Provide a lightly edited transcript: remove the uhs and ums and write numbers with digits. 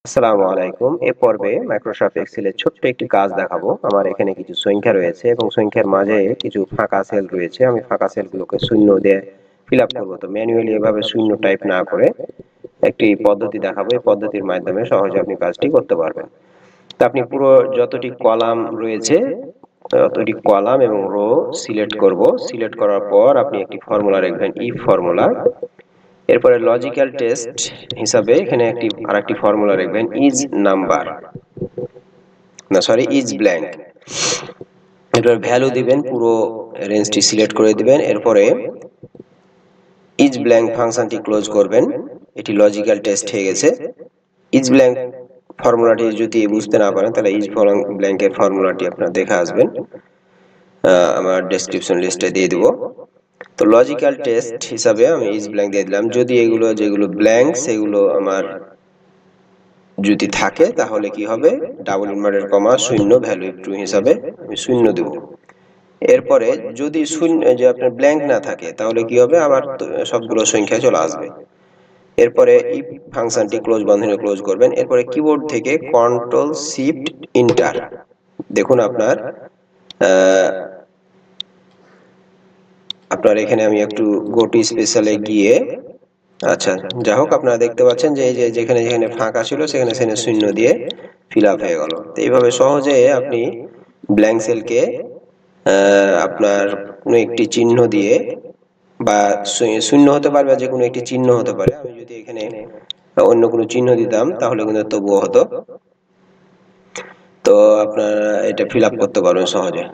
আসসালামু আলাইকুম। এ পর্বে মাইক্রোসফট এক্সেলের ছোট্ট একটি কাজ দেখাবো। আমার এখানে কিছু সংখ্যা রয়েছে এবং সংখ্যার মাঝে কিছু ফাঁকা সেল রয়েছে। আমি ফাঁকা সেলগুলোকে শূন্য দিয়ে ফিল আপ করবো। তো ম্যানুয়ালি এভাবে শূন্য টাইপ না করে একটি পদ্ধতি দেখাবো। এই পদ্ধতির মাধ্যমে সহজে আপনি কাজটি করতে পারবেন। তো আপনি পুরো যতটি কলাম রয়েছে ততটি কলাম এবং রো সিলেক্ট করব। সিলেক্ট করার পর আপনি একটি ফর্মুলা লিখবেন, ইফ ফর্মুলা। এরপরে লজিক্যাল টেস্ট হিসাবে এখানে আরেকটি ফর্মুলা লিখবেন, ইজ নাম্বার, না সরি ইজ ব্ল্যাঙ্ক। এরপর ভ্যালু দিবেন, পুরো রেঞ্জটি সিলেক্ট করে দিবেন। এরপরে ইজ ব্ল্যাঙ্ক ফাংশনটি ক্লোজ করবেন। এটি লজিক্যাল টেস্ট হয়ে গেছে। ইজ ব্ল্যাঙ্ক ফর্মুলাটি যদি বুঝতে না পারেন তাহলে ইজ ব্ল্যাঙ্কের ফর্মুলাটি আপনারা দেখে আসবেন, আমার ডেসক্রিপশন লিস্টে দিয়ে দিব। তো লজিক্যাল টেস্ট হিসাবে আমি ইজ ব্ল্যাঙ্ক দিয়ে দিলাম। যদি এগুলো যেগুলো ব্ল্যাঙ্ক সেগুলো আমার যদি থাকে তাহলে কি হবে, ডাবল ইনভার্টেড কমা শূন্য ভ্যালু ট্রু হিসাবে আমি শূন্য দেব। এরপরে যদি শূন্য যে আপনার ব্ল্যাঙ্ক না থাকে তাহলে কি হবে, আমার সবগুলো সংখ্যা চলে আসবে। এরপরে ইফ ফাংশনটি ক্লোজ বন্ধনী ক্লোজ করবেন। এরপরে কিবোর্ড থেকে কন্ট্রোল শিফট এন্টার। দেখুন আপনার এখানে আমি একটু গোটি স্পেশালে গিয়ে, আচ্ছা যাই হোক, আপনারা দেখতে পাচ্ছেন যে এই যে যেখানে যেখানে ফাঁকা ছিল সেখানে সেখানে শূন্য দিয়ে ফিল আপ হয়ে গেল। তো এইভাবে সহজে আপনি ব্ল্যাঙ্ক সেলকে আপনার কোনো একটি চিহ্ন দিয়ে, বা শূন্য হতে পারে বা যে কোনো একটি চিহ্ন হতে পারে, আমি যদি এখানে অন্য কোনো চিহ্ন দিতাম তাহলে কিন্তু তবুও হতো। তো আপনারা এটা ফিল আপ করতে পারবেন সহজে।